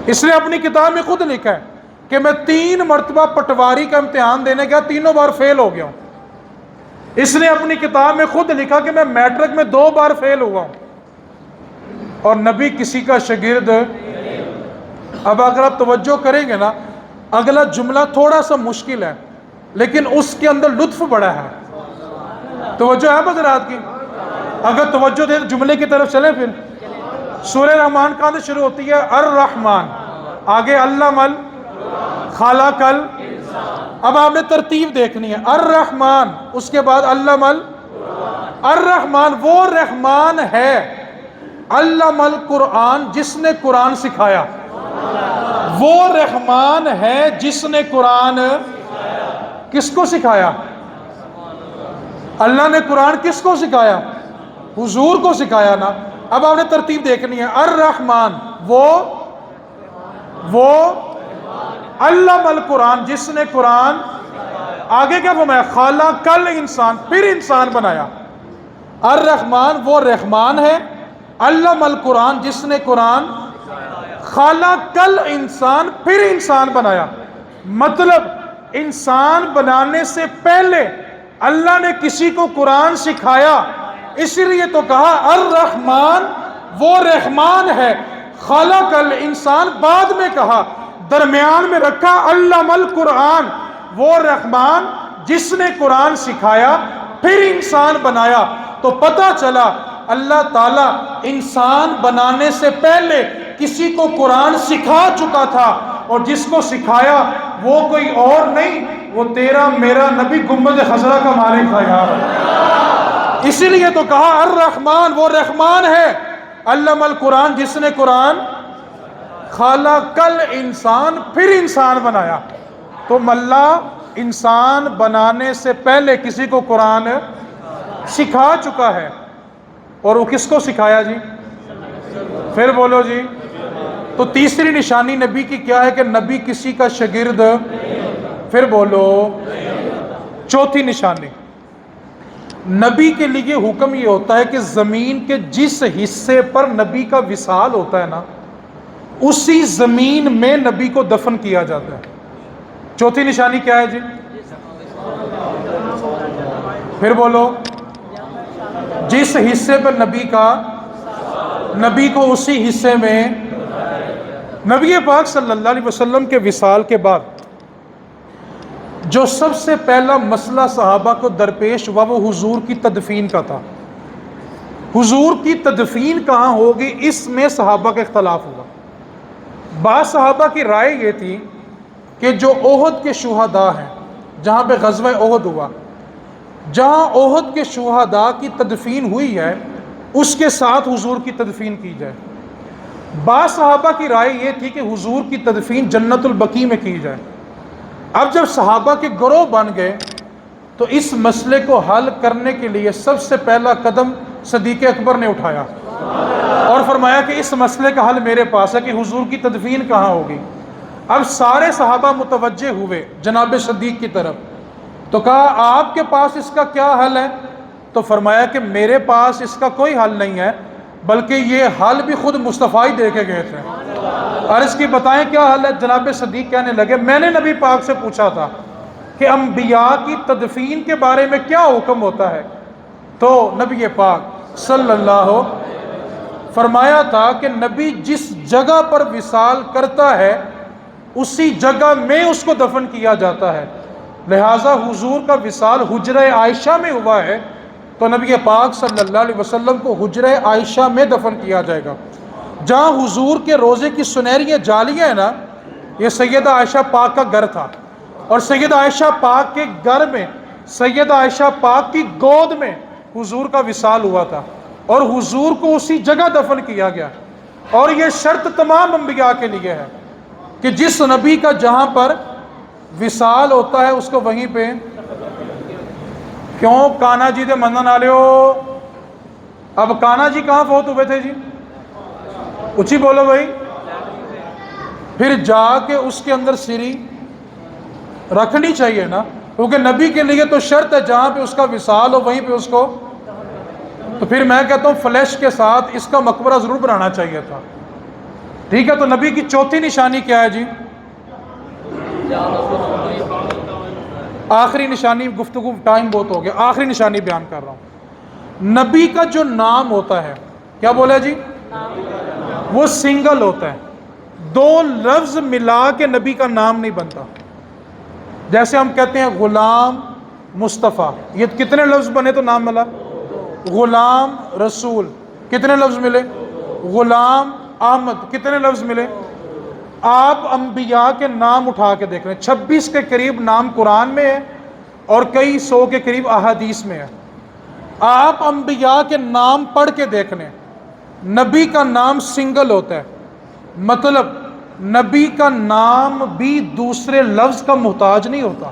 اس نے اپنی کتاب میں خود لکھا ہے کہ میں 3 مرتبہ پٹواری کا امتحان دینے گیا، تینوں بار فیل ہو گیا ہوں۔ اس نے اپنی کتاب میں خود لکھا کہ میں میٹرک میں 2 بار فیل ہوا ہوں، اور نبی کسی کا شاگرد۔ اب اگر آپ توجہ کریں گے نا، اگلا جملہ تھوڑا سا مشکل ہے لیکن اس کے اندر لطف بڑا ہے۔ توجہ ہے حضرات کی؟ اگر توجہ دیں جملے کی طرف چلیں، پھر سورہ رحمان کہاں سے شروع ہوتی ہے؟ الرحمن، آگے علم خلق اب آپ نے ترتیب دیکھنی ہے، الرحمن، اس کے بعد علم الرحمن وہ رحمان ہے، علم القرآن جس نے قرآن سکھایا، وہ رحمان ہے جس نے قرآن کس کو سکھایا؟ اللہ نے قرآن کس کو سکھایا؟ حضور کو سکھایا نا۔ اب آپ نے ترتیب دیکھنی ہے، الرحمن وہ علم القرآن جس نے قرآن، آگے کیا فرمایا؟ خلق الانسان، پھر انسان بنایا۔ الرحمن وہ رحمان ہے، علم القرآن جس نے قرآن، خلق الانسان پھر انسان بنایا۔ مطلب انسان بنانے سے پہلے اللہ نے کسی کو قرآن سکھایا، اس لیے تو کہا الرحمن وہ رحمان ہے، خلق الانسان بعد میں کہا، درمیان میں رکھا علم القرآن وہ رحمان جس نے قرآن سکھایا پھر انسان بنایا۔ تو پتہ چلا اللہ تعالیٰ انسان بنانے سے پہلے کسی کو قرآن سکھا چکا تھا، اور جس کو سکھایا وہ کوئی اور نہیں، وہ تیرا میرا نبی گنبد خضرا کا مالک تھا یار۔ اسی لیے تو کہا الرحمن وہ رحمان ہے، علم القرآن جس نے قرآن، خلق الانسان پھر انسان بنایا۔ تو اللہ انسان بنانے سے پہلے کسی کو قرآن سکھا چکا ہے، اور وہ کس کو سکھایا جی؟ پھر بولو جی۔ تو تیسری نشانی نبی کی کیا ہے کہ نبی کسی کا شاگرد، پھر بولو۔ چوتھی نشانی، نبی کے لیے حکم یہ ہوتا ہے کہ زمین کے جس حصے پر نبی کا وصال ہوتا ہے نا، اسی زمین میں نبی کو دفن کیا جاتا ہے۔ چوتھی نشانی کیا ہے جی؟ پھر بولو۔ جس حصے پر نبی کو اسی حصے میں، نبی پاک صلی اللہ علیہ وسلم کے وصال کے بعد جو سب سے پہلا مسئلہ صحابہ کو درپیش ہوا وہ حضور کی تدفین کا تھا۔ حضور کی تدفین کہاں ہوگی، اس میں صحابہ کا اختلاف ہوا۔ بعض صحابہ کی رائے یہ تھی کہ جو احد کے شہداء ہیں، جہاں پہ غزوہ احد ہوا، جہاں احد کے شہداء کی تدفین ہوئی ہے اس کے ساتھ حضور کی تدفین کی جائے۔ بعض صحابہ کی رائے یہ تھی کہ حضور کی تدفین جنت البقیع میں کی جائے۔ اب جب صحابہ کے گروہ بن گئے تو اس مسئلے کو حل کرنے کے لیے سب سے پہلا قدم صدیق اکبر نے اٹھایا اور فرمایا کہ اس مسئلے کا حل میرے پاس ہے کہ حضور کی تدفین کہاں ہوگی۔ اب سارے صحابہ متوجہ ہوئے جناب صدیق کی طرف، تو کہا آپ کے پاس اس کا کیا حل ہے؟ تو فرمایا کہ میرے پاس اس کا کوئی حل نہیں ہے، بلکہ یہ حل بھی خود مصطفیٰ ہی دے کے گئے تھے۔ عرض کی بتائیں کیا حل ہے؟ جناب صدیق کہنے لگے میں نے نبی پاک سے پوچھا تھا کہ انبیاء کی تدفین کے بارے میں کیا حکم ہوتا ہے، تو نبی پاک صلی اللہ فرمایا تھا کہ نبی جس جگہ پر وصال کرتا ہے اسی جگہ میں اس کو دفن کیا جاتا ہے، لہٰذا حضور کا وصال حجرہ عائشہ میں ہوا ہے تو نبی پاک صلی اللہ علیہ وسلم کو حجرہ عائشہ میں دفن کیا جائے گا۔ جہاں حضور کے روزے کی سنہری جالیاں ہیں نا، یہ سیدہ عائشہ پاک کا گھر تھا، اور سیدہ عائشہ پاک کے گھر میں، سیدہ عائشہ پاک کی گود میں حضور کا وصال ہوا تھا، اور حضور کو اسی جگہ دفن کیا گیا۔ اور یہ شرط تمام انبیاء کے لیے ہے کہ جس نبی کا جہاں پر وصال ہوتا ہے اس کو وہیں پہ، کیوں کانا جی دے منن والے ہو؟ اب کانا جی کہاں فوت ہوئے تھے جی؟ اچھی بولو بھائی۔ پھر جا کے اس کے اندر سری رکھنی چاہیے نا۔ کیونکہ نبی کے لیے تو شرط ہے جہاں پہ اس کا وصال ہو وہیں پہ اس کو، تو پھر میں کہتا ہوں فلیش کے ساتھ اس کا مقبرہ ضرور بنانا چاہیے تھا. ٹھیک ہے، تو نبی کی چوتھی نشانی کیا ہے جی؟ آخری نشانی، گفتگو ٹائم بہت ہو گیا، آخری نشانی بیان کر رہا ہوں. نبی کا جو نام ہوتا ہے، کیا بولا جی؟ وہ سنگل ہوتا ہے، دو لفظ ملا کے نبی کا نام نہیں بنتا. جیسے ہم کہتے ہیں غلام مصطفیٰ، یہ کتنے لفظ بنے تو نام ملا؟ غلام رسول کتنے لفظ ملے؟ غلام احمد کتنے لفظ ملے؟ آپ انبیاء کے نام اٹھا کے دیکھ رہے ہیں، 26 کے قریب نام قرآن میں ہے اور کئی 100 کے قریب احادیث میں ہے. آپ انبیاء کے نام پڑھ کے دیکھ لیں، نبی کا نام سنگل ہوتا ہے، مطلب نبی کا نام بھی دوسرے لفظ کا محتاج نہیں ہوتا.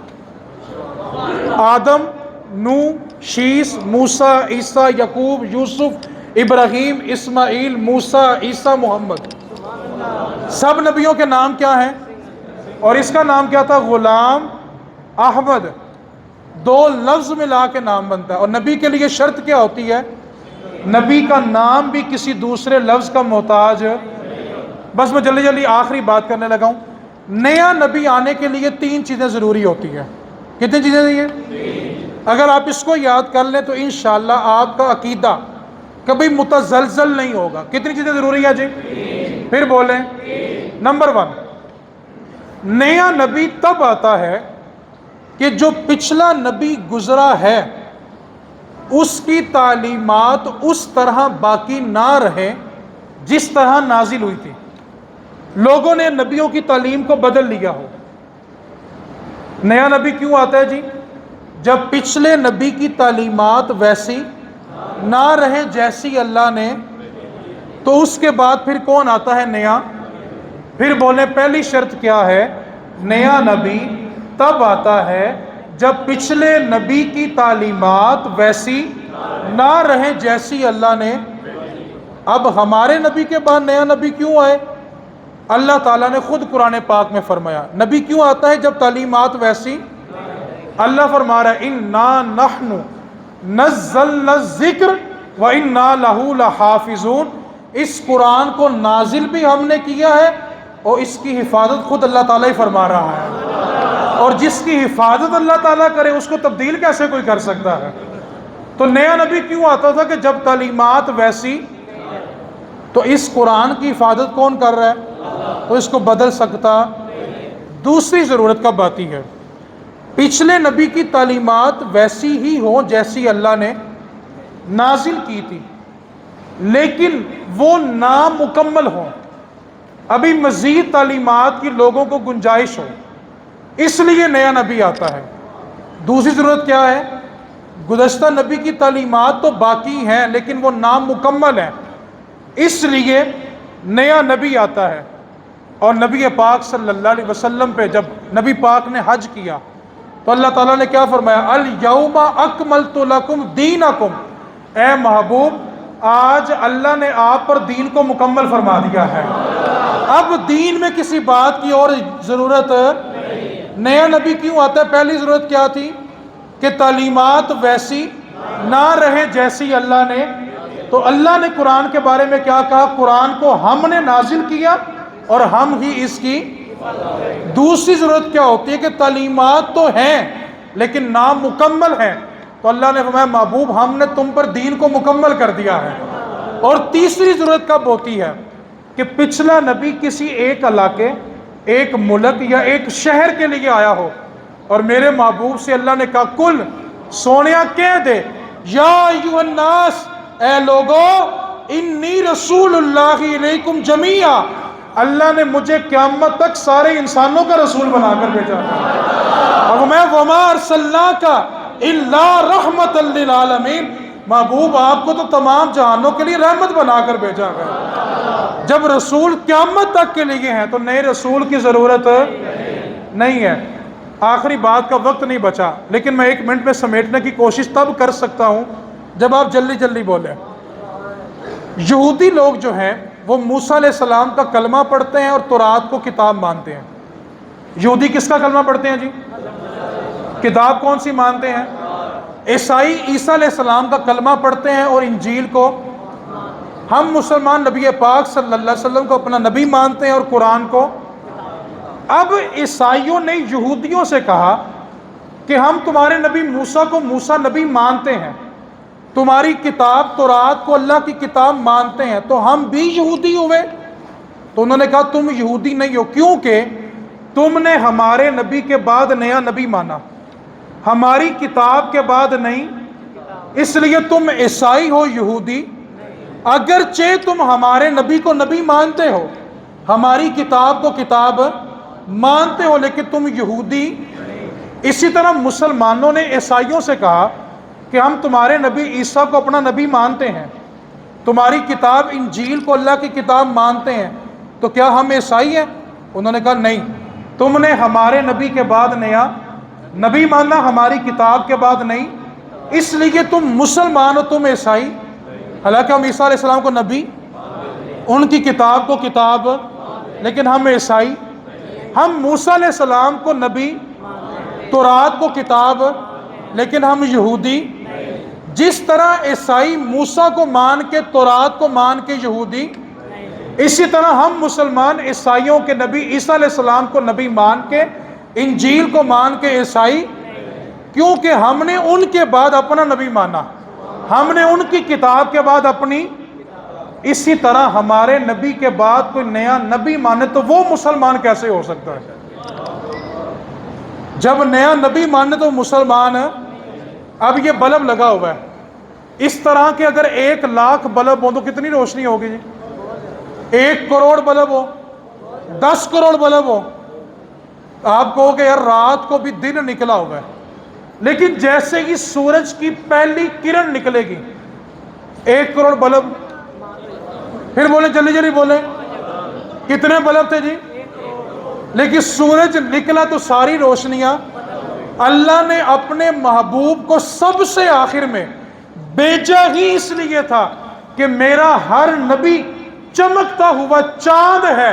آدم، نوح، شیس، موسیٰ، عیسیٰ، یعقوب، یوسف، ابراہیم، اسماعیل، موسیٰ، عیسیٰ، محمد، سب نبیوں کے نام کیا ہیں؟ اور اس کا نام کیا تھا؟ غلام احمد. دو لفظ ملا کے نام بنتا ہے. اور نبی کے لیے شرط کیا ہوتی ہے؟ نبی کا نام بھی کسی دوسرے لفظ کا محتاج. بس میں جلدی جلدی آخری بات کرنے لگا ہوں. نیا نبی آنے کے لیے 3 چیزیں ضروری ہوتی ہیں. کتنی چیزیں چاہیے؟ اگر آپ اس کو یاد کر لیں تو انشاءاللہ آپ کا عقیدہ کبھی متزلزل نہیں ہوگا. کتنی چیزیں ضروری ہیں جی؟ پھر بولیں. نمبر 1، نیا نبی تب آتا ہے کہ جو پچھلا نبی گزرا ہے اس کی تعلیمات اس طرح باقی نہ رہے جس طرح نازل ہوئی تھی. لوگوں نے نبیوں کی تعلیم کو بدل لیا ہو. نیا نبی کیوں آتا ہے جی؟ جب پچھلے نبی کی تعلیمات ویسی نہ رہے جیسی اللہ نے، تو اس کے بعد پھر کون آتا ہے؟ نیا. پھر بولیں پہلی شرط کیا ہے؟ نیا نبی تب آتا ہے جب پچھلے نبی کی تعلیمات ویسی نہ رہیں جیسی اللہ نے. اب ہمارے نبی کے بعد نیا نبی کیوں آئے؟ اللہ تعالیٰ نے خود قرآن پاک میں فرمایا. نبی کیوں آتا ہے جب تعلیمات ویسی؟ اللہ فرما رہا ہے اِنَّا نَحْنُ نَزَّلْنَا الذِّكْرَ وَإِنَّا لَهُ لَحَافِظُونَ. اس قرآن کو نازل بھی ہم نے کیا ہے اور اس کی حفاظت خود اللہ تعالیٰ ہی فرما رہا ہے. اور جس کی حفاظت اللہ تعالیٰ کرے اس کو تبدیل کیسے کوئی کر سکتا ہے؟ تو نیا نبی کیوں آتا تھا کہ جب تعلیمات ویسی، تو اس قرآن کی حفاظت کون کر رہا ہے؟ تو اس کو بدل سکتا. دوسری ضرورت کب آتی ہے؟ پچھلے نبی کی تعلیمات ویسی ہی ہوں جیسی اللہ نے نازل کی تھی، لیکن وہ نامکمل ہوں، ابھی مزید تعلیمات کی لوگوں کو گنجائش ہو، اس لیے نیا نبی آتا ہے. دوسری ضرورت کیا ہے؟ گزشتہ نبی کی تعلیمات تو باقی ہیں لیکن وہ نامکمل ہیں، اس لیے نیا نبی آتا ہے. اور نبی پاک صلی اللہ علیہ وسلم پہ جب نبی پاک نے حج کیا تو اللہ تعالیٰ نے کیا فرمایا؟ الیوم اکملت لکم دینکم. اے محبوب، آج اللہ نے آپ پر دین کو مکمل فرما دیا ہے. اب دین میں کسی بات کی اور ضرورت. نیا نبی کیوں آتا ہے؟ پہلی ضرورت کیا تھی؟ کہ تعلیمات ویسی نہ رہے جیسی اللہ نے. تو اللہ نے قرآن کے بارے میں کیا کہا؟ قرآن کو ہم نے نازل کیا اور ہم ہی اس کی. دوسری ضرورت کیا ہوتی ہے؟ کہ تعلیمات تو ہیں لیکن نامکمل ہیں، تو اللہ نے فرمایا محبوب ہم نے تم پر دین کو مکمل کر دیا ہے. اور تیسری ضرورت کب ہوتی ہے؟ کہ پچھلا نبی کسی ایک علاقے، ایک ملک یا ایک شہر کے لیے آیا ہو اور میرے محبوب سے اللہ نے کہا کل سونیا کہہ دے یا ایھا الناس، اے لوگو، انی رسول اللہ علیکم جمیعا، اللہ نے مجھے قیامت تک سارے انسانوں کا رسول بنا کر بھیجا ہے. اور میں وما ارسلناک الا رحمۃ للعالمین، محبوب آپ کو تو تمام جہانوں کے لیے رحمت بنا کر بھیجا گیا. جب رسول قیامت تک کے لیے ہیں تو نئے رسول کی ضرورت نہیں ہے. آخری بات کا وقت نہیں بچا لیکن میں 1 منٹ میں سمیٹنے کی کوشش تب کر سکتا ہوں جب آپ جلدی جلدی بولیں. یہودی لوگ جو ہیں وہ موسیٰ علیہ السلام کا کلمہ پڑھتے ہیں اور تورات کو کتاب مانتے ہیں. یہودی کس کا کلمہ پڑھتے ہیں جی؟ کتاب کون سی مانتے ہیں؟ عیسائی عیسیٰ علیہ السلام کا کلمہ پڑھتے ہیں اور انجیل کو، ہم مسلمان نبی پاک صلی اللہ علیہ وسلم کو اپنا نبی مانتے ہیں اور قرآن کو۔ اب عیسائیوں نے یہودیوں سے کہا کہ ہم تمہارے نبی موسیٰ کو موسیٰ نبی مانتے ہیں، تمہاری کتاب تورات کو اللہ کی کتاب مانتے ہیں، تو ہم بھی یہودی ہوئے؟ تو انہوں نے کہا تم یہودی نہیں ہو، کیونکہ تم نے ہمارے نبی کے بعد نیا نبی مانا، ہماری کتاب کے بعد نہیں، اس لیے تم عیسائی ہو، یہودی۔ اگرچہ تم ہمارے نبی کو نبی مانتے ہو، ہماری کتاب کو کتاب مانتے ہو، لیکن تم یہودی۔ اسی طرح مسلمانوں نے عیسائیوں سے کہا کہ ہم تمہارے نبی عیسیٰ کو اپنا نبی مانتے ہیں، تمہاری کتاب انجیل کو اللہ کی کتاب مانتے ہیں، تو کیا ہم عیسائی ہیں؟ انہوں نے کہا نہیں، تم نے ہمارے نبی کے بعد نیا نبی ماننا، ہماری کتاب کے بعد نہیں، اس لیے تم مسلمان ہو، تم عیسائی۔ حالانکہ ہم عیسیٰ علیہ السلام کو نبی، ان کی کتاب کو کتاب، لیکن ہم عیسائی۔ ہم موسیٰ علیہ السلام کو نبی، تورات کو کتاب، لیکن ہم یہودی۔ جس طرح عیسائی موسیٰ کو مان کے تورات کو مان کے یہودی، اسی طرح ہم مسلمان عیسائیوں کے نبی عیسیٰ علیہ السلام کو نبی مان کے، انجیل کو مان کے عیسائی، کیونکہ ہم نے ان کے بعد اپنا نبی مانا، ہم نے ان کی کتاب کے بعد اپنی۔ اسی طرح ہمارے نبی کے بعد کوئی نیا نبی مانے تو وہ مسلمان کیسے ہو سکتا ہے؟ جب نیا نبی مانے تو مسلمان۔ اب یہ بلب لگا ہوا ہے، اس طرح کے اگر 1,00,000 بلب ہوں تو کتنی روشنی ہوگی جی؟ 1 کروڑ بلب ہو، 10 کروڑ بلب ہو، آپ کہو کہ یار رات کو بھی دن نکلا ہوا ہے، لیکن جیسے ہی سورج کی پہلی کرن نکلے گی 1 کروڑ بلب۔ پھر بولیں، جلدی جلدی بولیں، کتنے بلب تھے جی؟ لیکن سورج نکلا تو ساری روشنیاں۔ اللہ نے اپنے محبوب کو سب سے آخر میں بھیجا ہی اس لیے تھا کہ میرا ہر نبی چمکتا ہوا چاند ہے،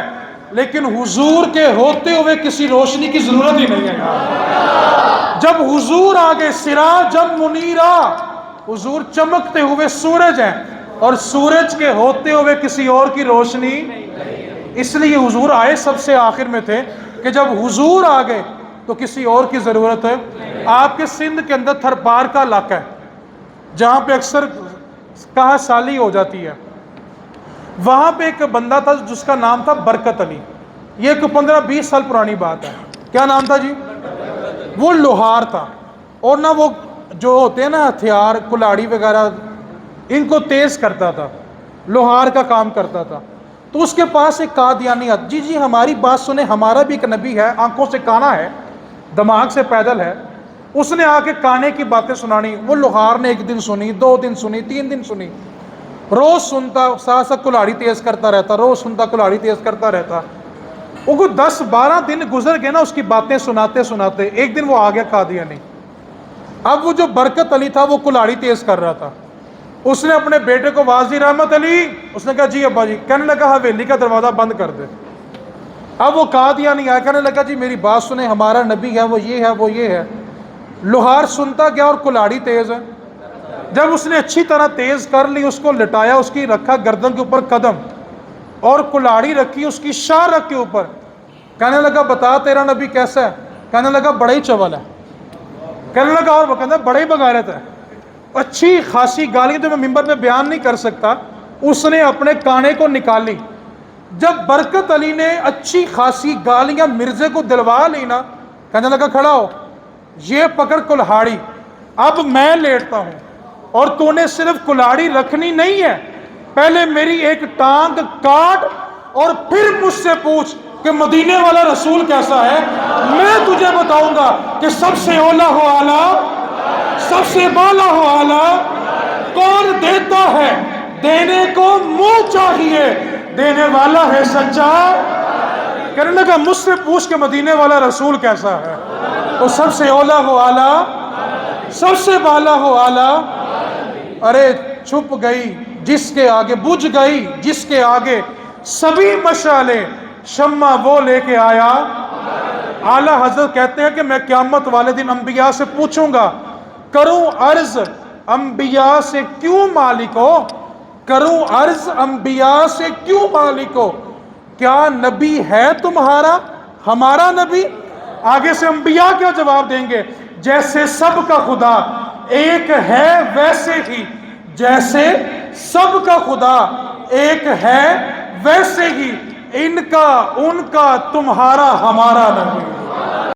لیکن حضور کے ہوتے ہوئے کسی روشنی کی ضرورت ہی نہیں ہے۔ جب حضور آگے سراجم منیرا، حضور چمکتے ہوئے سورج ہیں، اور سورج کے ہوتے ہوئے کسی اور کی روشنی، اس لیے حضور آئے سب سے آخر میں تھے کہ جب حضور آ گئے تو کسی اور کی ضرورت ہے۔ آپ کے سندھ کے اندر تھرپار کا علاقہ ہے جہاں پہ اکثر کہا سالی ہو جاتی ہے، وہاں پہ ایک بندہ تھا جس کا نام تھا برکت علی۔ یہ 15-20 سال پرانی بات ہے۔ کیا نام تھا جی؟ وہ لوہار تھا، اور نہ وہ جو ہوتے ہیں نا ہتھیار کلاڑی وغیرہ، ان کو تیز کرتا تھا، لوہار کا کام کرتا تھا۔ تو اس کے پاس ایک قادیانی آتا، جی ہماری بات سنیں، ہمارا بھی ایک نبی ہے، آنکھوں سے کانا ہے، دماغ سے پیدل ہے، اس نے آ کے کانے کی باتیں سنانی۔ وہ لوہار نے 1 دن سنی، 2 دن سنی، 3 دن سنی، روز سنتا، ساتھ ساتھ کلاڑی تیز کرتا رہتا، روز سنتا کلاڑی تیز کرتا رہتا۔ وہ کوئی 10-12 دن گزر گئے نا اس کی باتیں سناتے سناتے، ایک دن وہ آ گیا قادیانی۔ اب وہ جو برکت علی تھا وہ کلاڑی تیز کر رہا تھا، اس نے اپنے بیٹے کو واضح رحمت علی، اس نے کہا جی ابا جی، کہنے لگا حویلی کا دروازہ بند کر دے۔ اب وہ قادیانی آیا، کہنے لگا جی میری بات سنیں، ہمارا نبی ہے، وہ یہ ہے، وہ یہ ہے۔ لوہار سنتا گیا اور کلاڑی تیز ہے۔ جب اس نے اچھی طرح تیز کر لی، اس کو لٹایا، اس کی رکھا گردن کے اوپر قدم، اور کلاڑی رکھی اس کی شاہ رکھ کے اوپر، کہنے لگا بتا تیرا نبی کیسا ہے؟ کہنے لگا بڑا ہی چول ہے۔ کہنے لگا اور وہ کہتا ہے بڑا ہی بغیرت ہے۔ اچھی خاصی گالیاں تو میں ممبر پہ بیان نہیں کر سکتا، اس نے اپنے کانے کو نکالی۔ جب برکت علی نے اچھی خاصی گالیاں مرزے کو دلوا لی نا، کہنے لگا کھڑا ہو، یہ پکڑ کلہاڑی، اب میں لیٹتا ہوں، اور تو نے صرف کلاڑی رکھنی نہیں ہے، پہلے میری ایک ٹانگ کاٹ اور پھر مجھ سے پوچھ کہ مدینے والا رسول کیسا ہے، میں تجھے بتاؤں گا کہ سب سے اولا ہو اعلیٰ، سب سے بالا ہو اعلیٰ، کون دیتا ہے دینے کو منہ چاہیے، دینے والا ہے سچا۔ کہنے لگا مجھ سے پوچھ کہ مدینے والا رسول کیسا ہے، تو سب سے اولا ہو اعلیٰ، سب سے بالا ہو اعلیٰ۔ ارے چھپ گئی جس کے آگے، بجھ گئی جس کے آگے سبھی مشعلیں، شمع وہ لے کے آیا۔ اعلیٰ حضرت کہتے ہیں کہ میں قیامت والے دن انبیاء سے پوچھوں گا، کروں عرض انبیاء سے کیوں مالک ہو، کروں عرض انبیاء سے کیوں مالک ہو، کیا نبی ہے تمہارا ہمارا نبی؟ آگے سے انبیاء کیا جواب دیں گے؟ جیسے سب کا خدا ایک ہے ویسے ہی، جیسے سب کا خدا ایک ہے ویسے ہی، ان کا ان کا تمہارا ہمارا نبی۔